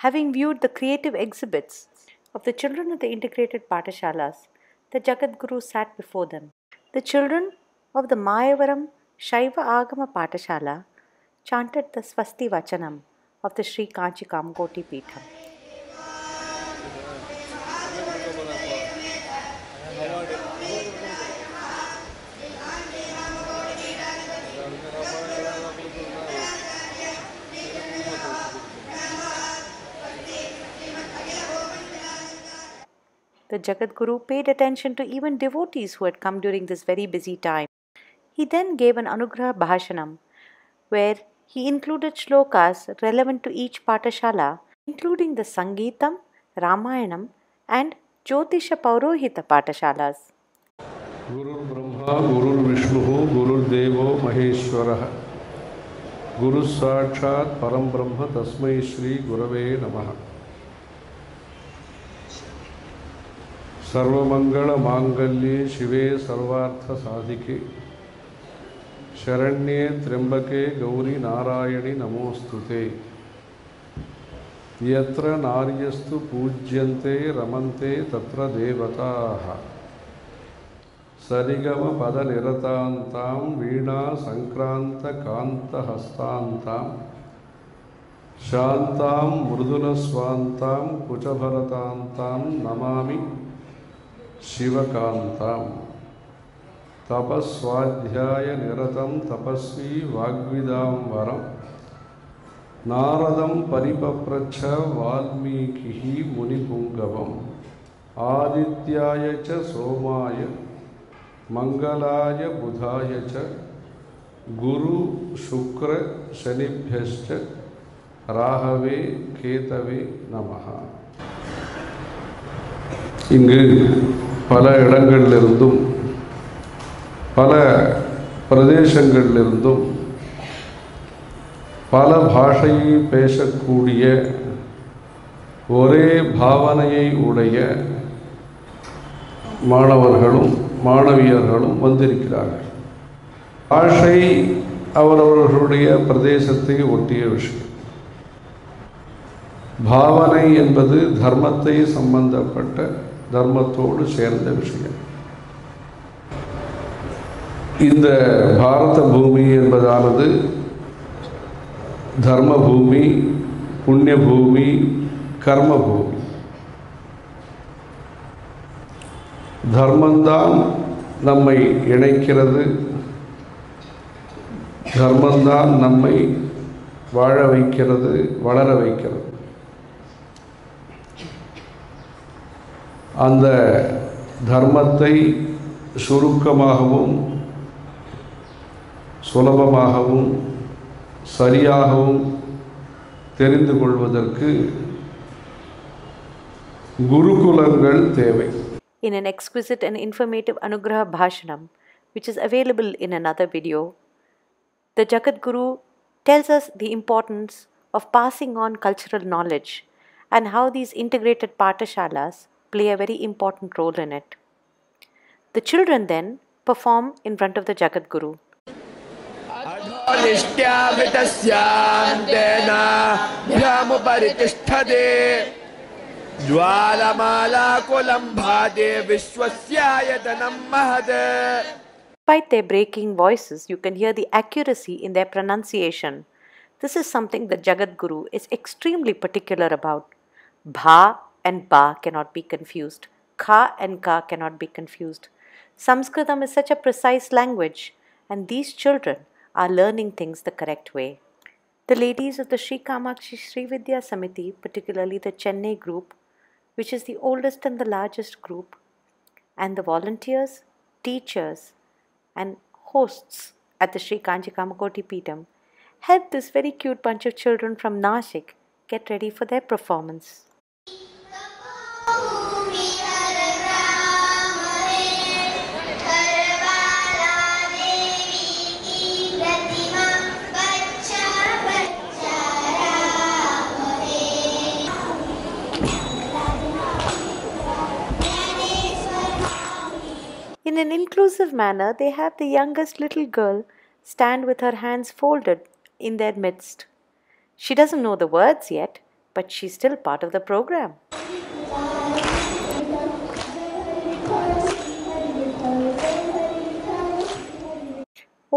Having viewed the creative exhibits of the children of the integrated Patashalas, the Jagadguru sat before them. The children of the Mayavaram Shaiva Agama Patashala chanted the Swasti Vachanam of the Sri Kanchi Kamakoti Peetham. The Jagadguru paid attention to even devotees who had come during this very busy time. He then gave an Anugraha Bhashanam, where he included shlokas relevant to each Patashala, including the Sangeetham, Ramayanam and Jyotisha Paurohita Patashalas. Guru Brahma, Guru Vishnu, Guru Devo Maheshwara, Guru Sakshat Param Brahma Tasmai Shri Gurave Namaha. Sarvamangala Mangalye Shive Sarvartha Sadhike Sharanye Trimbake Gauri Narayani Namostute Yatra Naryastu Pujyante Ramante Tatra Devataha Sarigama Pada Niratantam Veena Sankranta Kanta Hastantam Shantam Murdula Swantam Kuchabharatantam Namami Shivakantam Tapaswadhyaya Niratam Tapasvi Vagvidam Varam Naradam Paripapracha Valmikihi Munipungavam Adityaya Cha Somaya Mangalaya Budhaya Cha Guru Shukra Shanibhyascha Rahave Ketave Namaha. இங்கு பல இடங்களிலிருந்தும் பல பிரதேசங்களிலிருந்தும் பல பாஷையை பேசக்கூடிய ஒரே பாவனையை உடைய மாணவர்களும் மாணவியர்களும் வந்திருக்கிறார்கள். பாஷை அவரவர்களுடைய பிரதேசத்தை ஒட்டிய விஷயம். பாவனை என்பது தர்மத்தை சம்பந்தப்பட்ட தர்மத்தோடு சேர்ந்த விஷயம். இந்த பாரத பூமி என்பதானது தர்ம பூமி, புண்ணிய பூமி, கர்ம பூமி. தர்மந்தான் நம்மை இணைக்கிறது, தர்மந்தான் நம்மை வாழ வைக்கிறது, வளர வைக்கிறது. அந்த தர்மத்தை சுருக்கமாகவும் சுலபமாகவும் சரியாகவும் தெரிந்து கொள்வதற்கு குருகுலங்கள் தேவை. In an exquisite and informative Anugraha Bhashanam, which is available in another video, the Jagadguru tells us the importance of passing on cultural knowledge and how these integrated Patashalas play a very important role in it. The children then perform in front of the Jagadguru. Despite their breaking voices, you can hear the accuracy in their pronunciation. This is something that Jagadguru is extremely particular about. Bha and Ba cannot be confused. Kha and Ka cannot be confused. Sanskritam is such a precise language, and these children are learning things the correct way. The ladies of the Sri Kamakshi Sri Vidya Samiti, particularly the Chennai group, which is the oldest and the largest group, and the volunteers, teachers, and hosts at the Sri Kanchi Kamakoti Peetham, helped this very cute bunch of children from Nashik get ready for their performance. In an inclusive manner, they have the youngest little girl stand with her hands folded in their midst. She doesn't know the words yet, but she's still part of the program.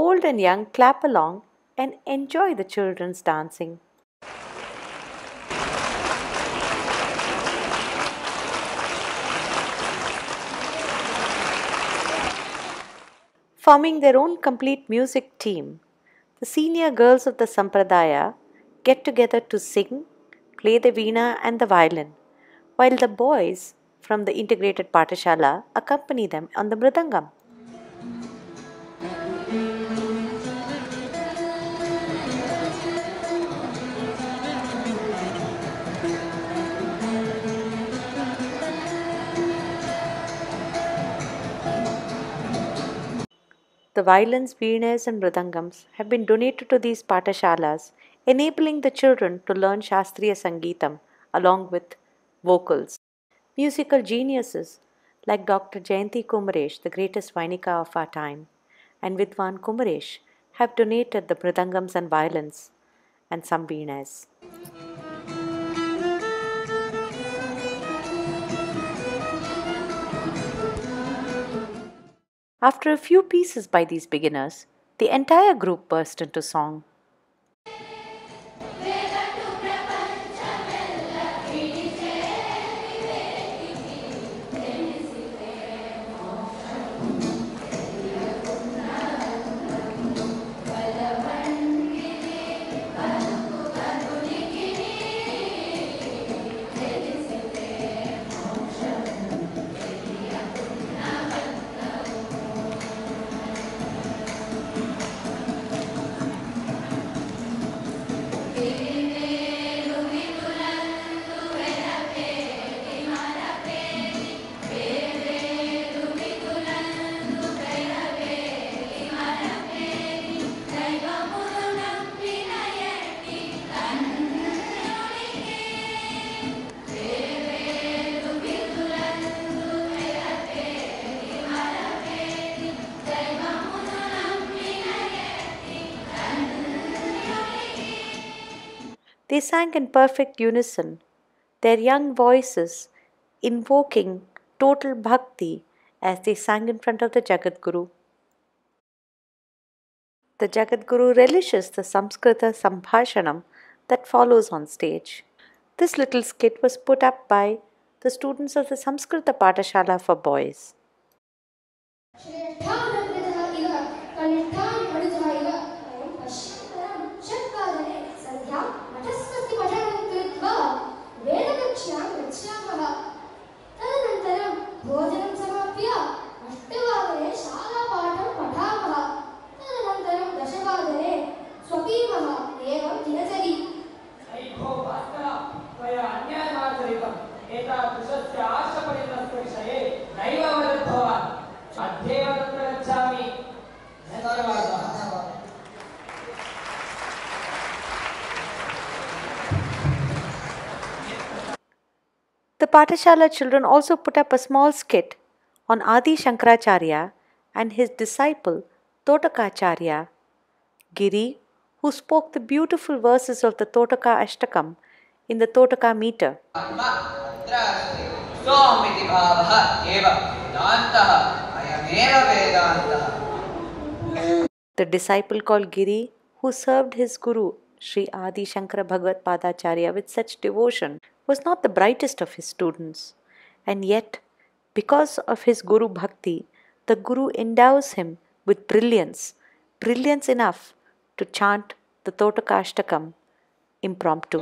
Old and young clap along and enjoy the children's dancing. Forming their own complete music team, the senior girls of the Sampradaya get together to sing, play the veena and the violin, while the boys from the Integrated Pātashala accompany them on the mridangam. The violins, veenas and mridangams have been donated to these Patashalas, enabling the children to learn Shastriya Sangeetam along with vocals. Musical geniuses like Dr. Jayanti Kumaresh, the greatest Vainika of our time, and Vidwan Kumaresh have donated the mridangams and violins and some veenas. After a few pieces by these beginners, the entire group burst into song. They sang in perfect unison, their young voices invoking total bhakti as they sang in front of the Jagadguru. The Jagadguru relishes the Samskrita Sambhashanam that follows on stage. This little skit was put up by the students of the Samskrita Patashala for boys. The Patashala children also put up a small skit on Adi Shankaracharya and his disciple Totakacharya Giri, who spoke the beautiful verses of the Totaka Ashtakam in the Totaka meter. The disciple called Giri, who served his guru Sri Adi Shankara Bhagavad Padacharya with such devotion, was not the brightest of his students, and yet, because of his Guru Bhakti, the Guru endows him with brilliance enough to chant the Totakashtakam impromptu.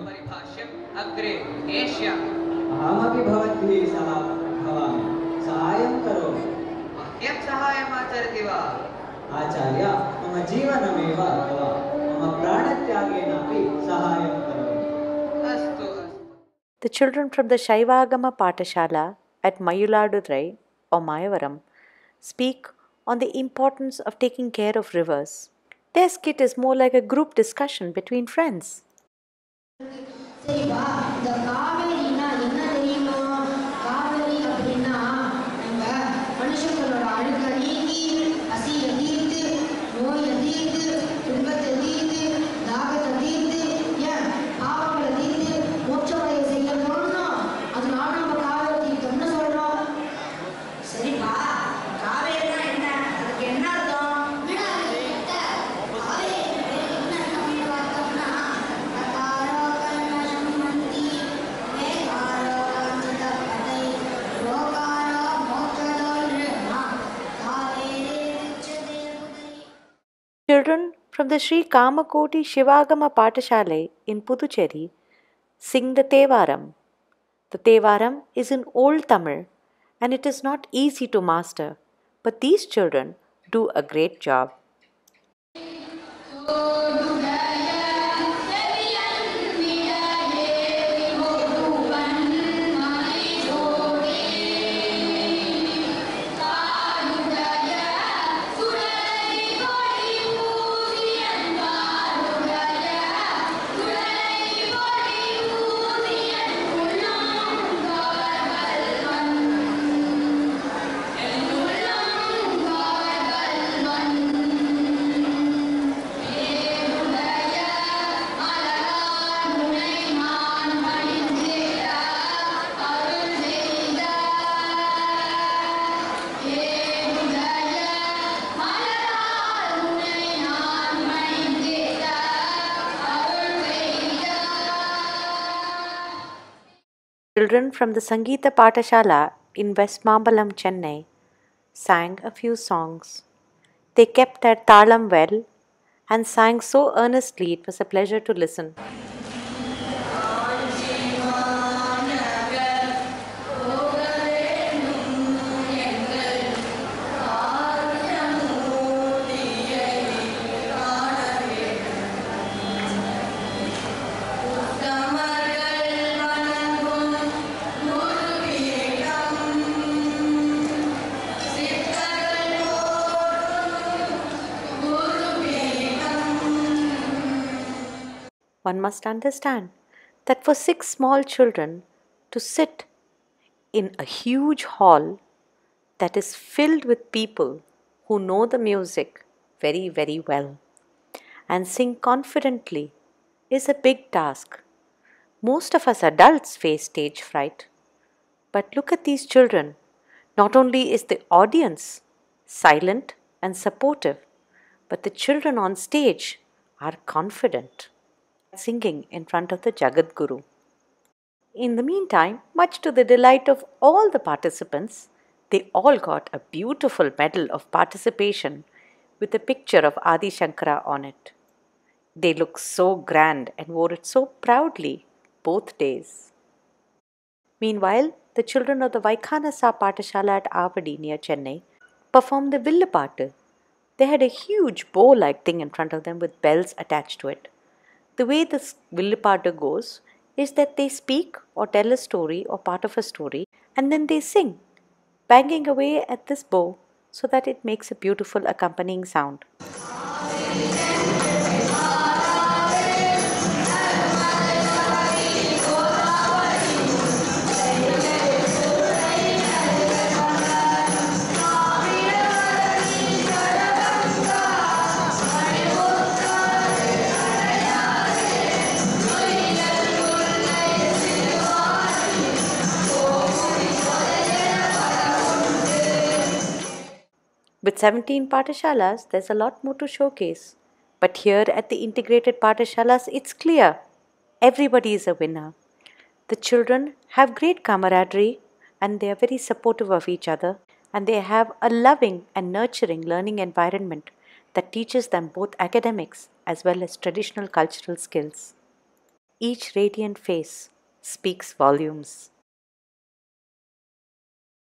The children from the Shaivagama Patashala at Mayuladurai or Mayavaram speak on the importance of taking care of rivers. Their skit is more like a group discussion between friends. Children from the Sri Kamakoti Shivagama Patashala in Puducherry sing the Tevaram. The Tevaram is in Old Tamil and it is not easy to master, but these children do a great job. Children from the Sangeetha Patashala in West Mambalam, Chennai sang a few songs. They kept their talam well and sang so earnestly it was a pleasure to listen. One must understand that for 6 small children to sit in a huge hall that is filled with people who know the music very, very well and sing confidently is a big task. Most of us adults face stage fright. But look at these children. Not only is the audience silent and supportive, but the children on stage are confident, singing in front of the Jagadguru. In the meantime, much to the delight of all the participants, they all got a beautiful medal of participation with a picture of Adi Shankara on it. They looked so grand and wore it so proudly both days. Meanwhile, the children of the Vaikhanasa Patashala at Avadi near Chennai performed the Villupattu. They had a huge bow-like thing in front of them with bells attached to it. The way this Villupattu goes is that they speak or tell a story or part of a story and then they sing, banging away at this bow so that it makes a beautiful accompanying sound. With 17 Patashalas, there's a lot more to showcase. But here at the Integrated Pātashalas, it's clear. Everybody is a winner. The children have great camaraderie and they are very supportive of each other and they have a loving and nurturing learning environment that teaches them both academics as well as traditional cultural skills. Each radiant face speaks volumes.